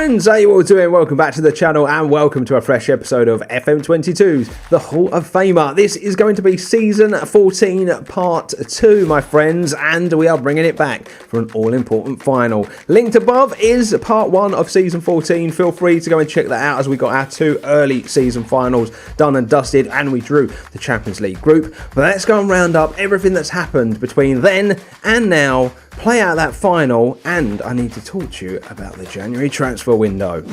friends, how you all doing? Welcome back to the channel and welcome to a fresh episode of FM22's The Hall of Famer. This is going to be Season 14 Part 2, my friends, and we are bringing it back for an all-important final. Linked above is Part 1 of Season 14. Feel free to go and check that out as we got our 2 early season finals done and dusted and we drew the Champions League group. But let's go and round up everything that's happened between then and now, play out that final, and I need to talk to you about the January transfer window.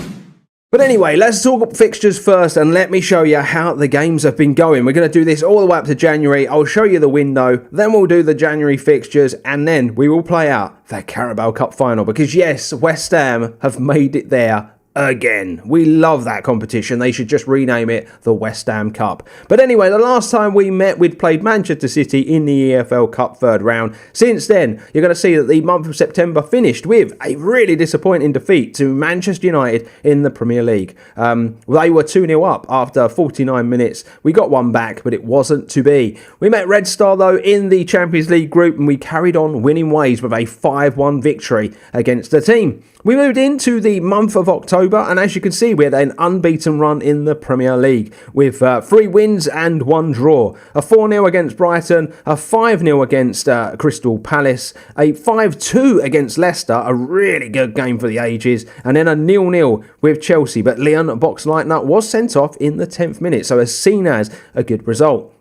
But anyway, let's talk fixtures first and let me show you how the games have been going. We're going to do this all the way up to January. I'll show you the window, then we'll do the January fixtures, and then we will play out that Carabao Cup final. Because yes, West Ham have made it there again. We love that competition. They should just rename it the West Ham Cup. But anyway, the last time we met, we'd played Manchester City in the EFL Cup third round. Since then, you're going to see that the month of September finished with a really disappointing defeat to Manchester United in the Premier League. They were 2-0 up after 49 minutes. We got one back, but it wasn't to be. We met Red Star, though, in the Champions League group, and we carried on winning ways with a 5-1 victory against the team. We moved into the month of October, and as you can see, we had an unbeaten run in the Premier League with 3 wins and 1 draw. A 4-0 against Brighton, a 5-0 against Crystal Palace, a 5-2 against Leicester, a really good game for the ages, and then a 0-0 with Chelsea. But Leon Boxleitner was sent off in the 10th minute, so it's seen as a good result.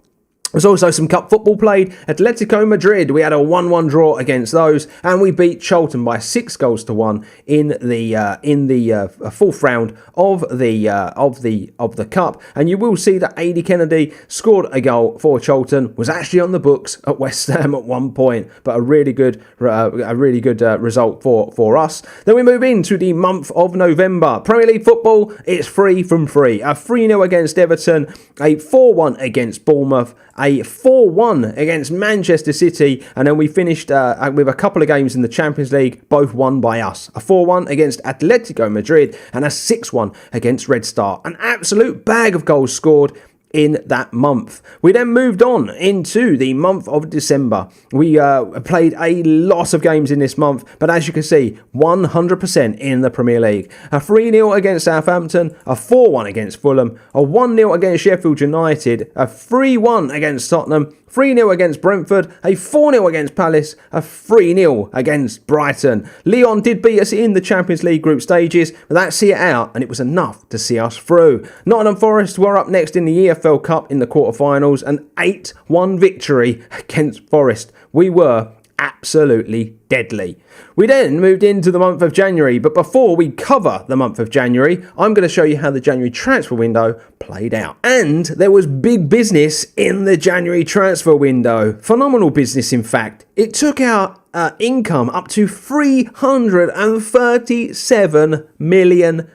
There's also some cup football played. Atletico Madrid, we had a 1-1 draw against those, and we beat Charlton by 6-1 in the fourth round of the cup. And you will see that Adi Kennedy scored a goal for Charlton, was actually on the books at West Ham at one point, but a really good result for us. Then we move into the month of November. Premier League football, it's free from free. A 3-0 against Everton, a 4-1 against Bournemouth, a 4-1 against Manchester City, and then we finished with a couple of games in the Champions League, both won by us. A 4-1 against Atletico Madrid and a 6-1 against Red Star. An absolute bag of goals scored in that month. We then moved on into the month of December. We played a lot of games in this month, but as you can see, 100% in the Premier League. A 3-0 against Southampton, a 4-1 against Fulham, a 1-0 against Sheffield United, a 3-1 against Tottenham, 3-0 against Brentford, a 4-0 against Palace, a 3-0 against Brighton. Lyon did beat us in the Champions League group stages, but that see it out, and it was enough to see us through. Nottingham Forest were up next in the EFL Cup in the quarterfinals, an 8-1 victory against Forest. We were absolutely deadly. We then moved into the month of January, but before we cover the month of January, I'm going to show you how the January transfer window played out. And there was big business in the January transfer window. Phenomenal business, in fact. It took our income up to £337 million.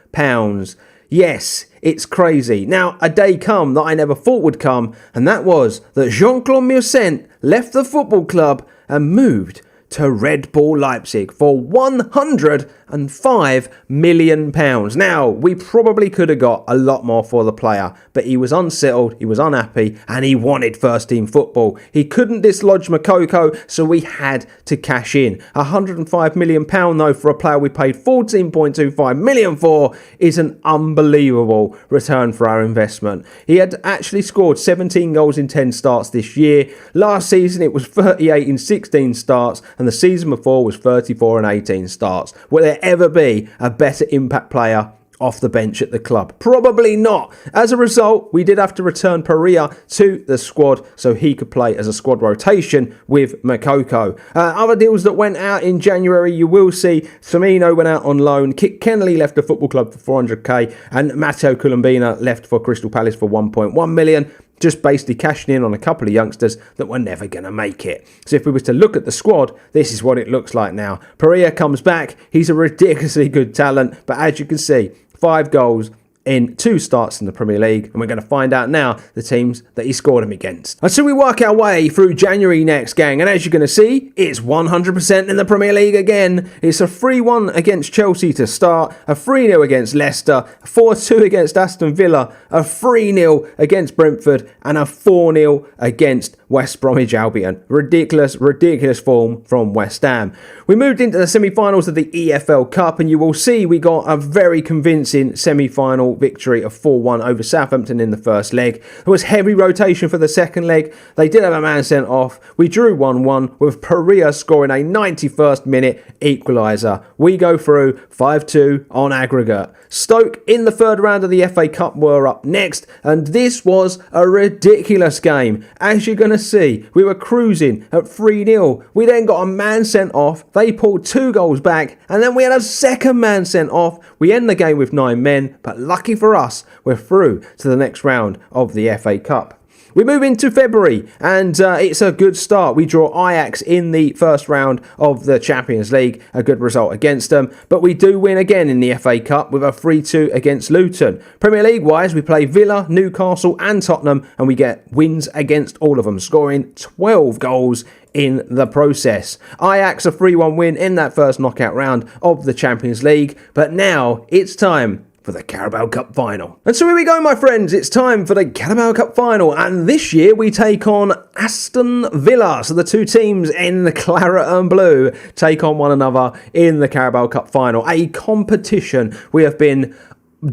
Yes, it's crazy. Now, a day come that I never thought would come, and that was that Jean-Claude Moussent left the football club and moved to Red Bull Leipzig for £105 million. Now, we probably could have got a lot more for the player, but he was unsettled, he was unhappy, and he wanted first team football. He couldn't dislodge Makoko, so we had to cash in. £105 million though for a player we paid £14.25 million for is an unbelievable return for our investment. He had actually scored 17 goals in 10 starts this year. Last season it was 38 in 16 starts, and the season before was 34 and 18 starts. Will there ever be a better impact player off the bench at the club? Probably not. As a result, we did have to return Pereira to the squad so he could play as a squad rotation with Makoko. Other deals that went out in January, you will see Firmino went out on loan, Kit Kennelly left the football club for 400k, and Matteo Colombina left for Crystal Palace for 1.1 million. Just basically cashing in on a couple of youngsters that were never going to make it. So if we was to look at the squad, this is what it looks like now. Pereira comes back. He's a ridiculously good talent, but as you can see, 5 goals in 2 starts in the Premier League, and we're going to find out now the teams that he scored them against. And so we work our way through January next, gang, and as you're going to see, it's 100% in the Premier League again. It's a 3-1 against Chelsea to start, a 3-0 against Leicester, a 4-2 against Aston Villa, a 3-0 against Brentford, and a 4-0 against West Bromwich Albion. Ridiculous form from West Ham. We moved into the semi-finals of the EFL Cup, and you will see we got a very convincing semi-final victory of 4-1 over Southampton in the first leg. There was heavy rotation for the second leg. They did have a man sent off. We drew 1-1 with Pereira scoring a 91st minute equaliser. We go through 5-2 on aggregate. Stoke in the third round of the FA Cup were up next, and this was a ridiculous game. As you're going to see, we were cruising at 3-0. We then got a man sent off. They pulled 2 goals back, and then we had a second man sent off. We end the game with 9 men, but lucky for us, we're through to the next round of the FA Cup. We move into February, and it's a good start. We draw Ajax in the first round of the Champions League, a good result against them. But we do win again in the FA Cup with a 3-2 against Luton. Premier League-wise, we play Villa, Newcastle and Tottenham, and we get wins against all of them, scoring 12 goals in the process. Ajax a 3-1 win in that first knockout round of the Champions League, but now it's time for the Carabao Cup Final. And so here we go, my friends. It's time for the Carabao Cup Final. And this year we take on Aston Villa. So the 2 teams in the claret and blue take on one another in the Carabao Cup Final. A competition we have been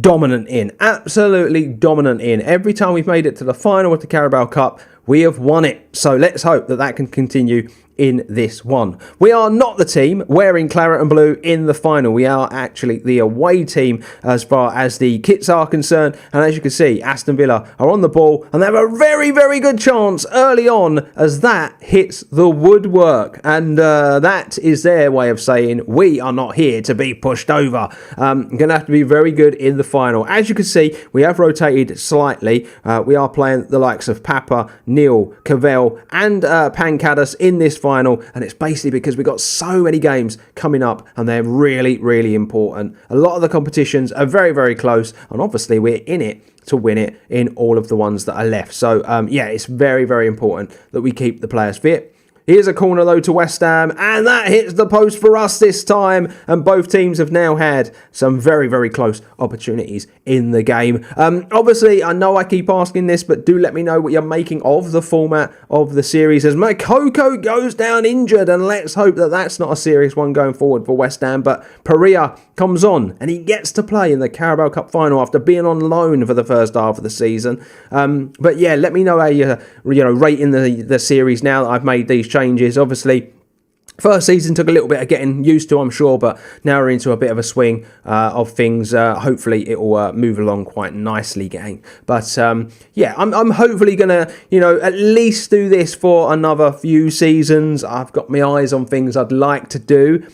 dominant in. Absolutely dominant in. Every time we've made it to the final of the Carabao Cup, we have won it. So let's hope that that can continue in this one. We are not the team wearing claret and blue in the final. We are actually the away team as far as the kits are concerned. And as you can see, Aston Villa are on the ball and they have a very, very good chance early on as that hits the woodwork. And that is their way of saying we are not here to be pushed over. Going to have to be very good in the final. As you can see, we have rotated slightly. We are playing the likes of Papa, Neil, Cavell and Pancadis in this final, and it's basically because we've got so many games coming up and they're really, really important. A lot of the competitions are very, very close, and obviously we're in it to win it in all of the ones that are left. So yeah, it's very, very important that we keep the players fit. Here's a corner though to West Ham, and that hits the post for us this time. And both teams have now had some very, very close opportunities in the game. Obviously, I know I keep asking this, but do let me know what you're making of the format of the series as Makoko goes down injured, and let's hope that that's not a serious one going forward for West Ham. But Pereira comes on, and he gets to play in the Carabao Cup Final after being on loan for the first half of the season. But yeah, let me know how you're rating the series now that I've made these changes. Obviously, first season took a little bit of getting used to, I'm sure, but now we're into a bit of a swing of things. Hopefully it will move along quite nicely, gang. But yeah, I'm hopefully gonna, at least do this for another few seasons. I've got my eyes on things I'd like to do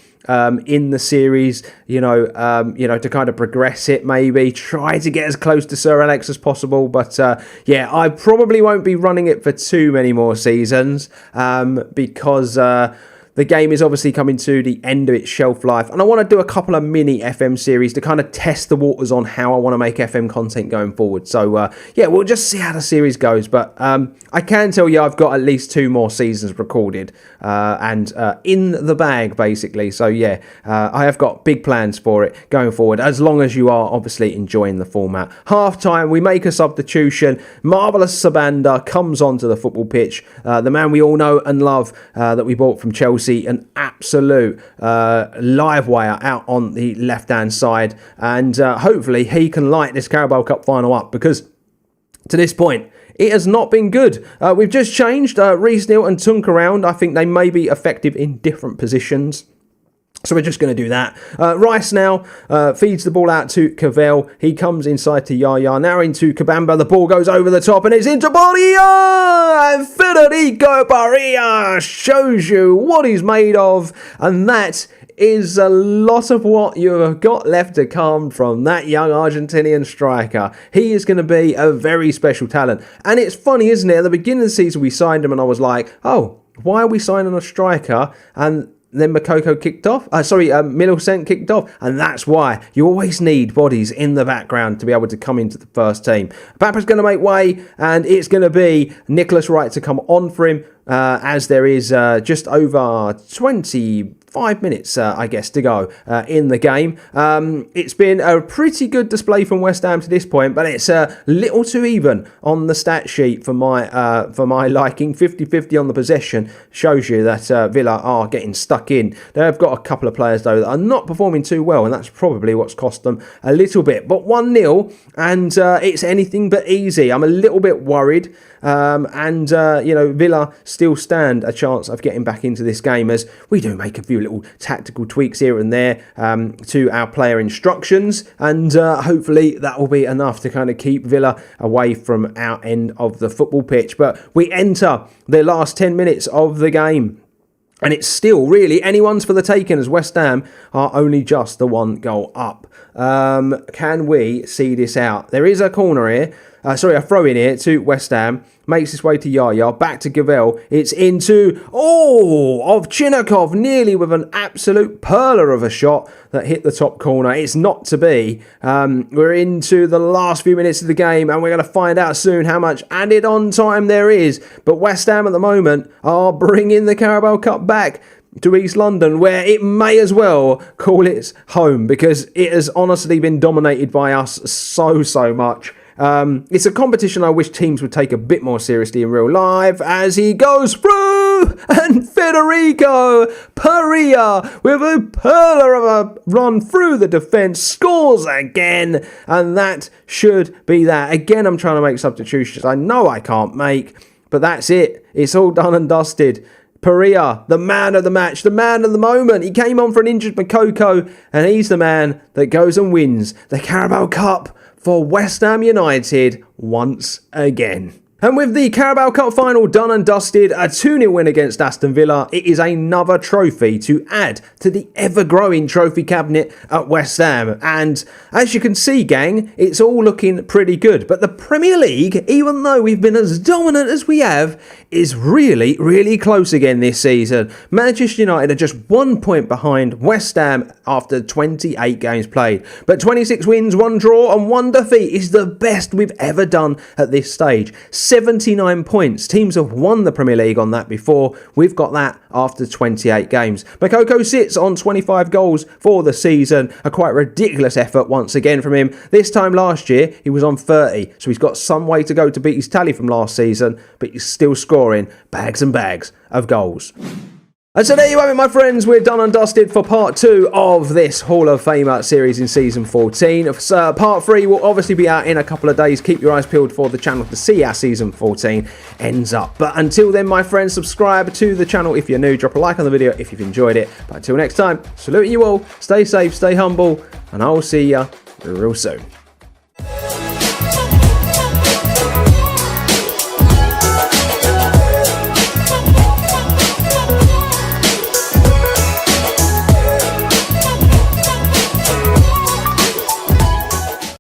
in the series, to kind of progress it, maybe try to get as close to Sir Alex as possible. But yeah, I probably won't be running it for too many more seasons because the game is obviously coming to the end of its shelf life, and I want to do a couple of mini FM series to kind of test the waters on how I want to make FM content going forward. So yeah, we'll just see how the series goes, but I can tell you I've got at least 2 more seasons recorded and in the bag, basically. So yeah, I have got big plans for it going forward, as long as you are obviously enjoying the format. Half time, we make a substitution. Marvellous Sabanda comes onto the football pitch, the man we all know and love that we bought from Chelsea. An absolute live wire out on the left-hand side, and hopefully he can light this Carabao Cup Final up, because to this point it has not been good. We've just changed Reece Neal and Tunk around. I think they may be effective in different positions, so we're just going to do that. Rice now feeds the ball out to Cavell. He comes inside to Yaya. Now into Kabamba. The ball goes over the top and it's into Barria. And Federico Barria shows you what he's made of. And that is a lot of what you have got left to come from that young Argentinian striker. He is going to be a very special talent. And it's funny, isn't it? At the beginning of the season, we signed him and I was like, oh, why are we signing a striker? And then Makoko kicked off. Millicent kicked off. And that's why you always need bodies in the background to be able to come into the first team. Papa's going to make way, and it's going to be Nicholas Wright to come on for him, as there is just over 25 minutes, I guess, to go in the game. It's been a pretty good display from West Ham to this point, but it's a little too even on the stat sheet for my liking. 50-50 on the possession shows you that Villa are getting stuck in. They've got a couple of players, though, that are not performing too well, and that's probably what's cost them a little bit. But 1-0, and it's anything but easy. I'm a little bit worried, Villa still stand a chance of getting back into this game, as we do make a few little tactical tweaks here and there to our player instructions, and hopefully that will be enough to kind of keep Villa away from our end of the football pitch. But we enter the last 10 minutes of the game, and it's still really anyone's for the taking, as West Ham are only just the 1 goal up. Can we see this out? There is a corner here. A throw in here to West Ham. Makes its way to Yaya. Back to Gavel. It's into, of Chinakov. Nearly with an absolute perler of a shot that hit the top corner. It's not to be. We're into the last few minutes of the game, and we're going to find out soon how much added on time there is. But West Ham at the moment are bringing the Carabao Cup back to East London, where it may as well call its home, because it has honestly been dominated by us so much. It's a competition I wish teams would take a bit more seriously in real life, as he goes through, and Federico Perea with a perler of a run through the defence scores again, and that should be that. Again, I'm trying to make substitutions I know I can't make, but that's it. It's all done and dusted. Perea, the man of the match, the man of the moment. He came on for an injured Makoko, and he's the man that goes and wins the Carabao Cup for West Ham United once again. And with the Carabao Cup Final done and dusted, a 2-0 win against Aston Villa, it is another trophy to add to the ever-growing trophy cabinet at West Ham. And as you can see, gang, it's all looking pretty good. But the Premier League, even though we've been as dominant as we have, is really close again this season. Manchester United are just 1 point behind West Ham after 28 games played. But 26 wins, 1 draw and 1 defeat is the best we've ever done at this stage. 79 points. Teams have won the Premier League on that before. We've got that after 28 games. Makoko sits on 25 goals for the season. A quite ridiculous effort once again from him. This time last year, he was on 30. So he's got some way to go to beat his tally from last season, but he's still scoring bags and bags of goals. And so there you have it, my friends. We're done and dusted for part 2 of this Hall of Famer series in season 14. Part 3 will obviously be out in a couple of days. Keep your eyes peeled for the channel to see how season 14 ends up. But until then, my friends, subscribe to the channel if you're new. Drop a like on the video if you've enjoyed it. But until next time, saluting you all. Stay safe, stay humble, and I'll see you real soon.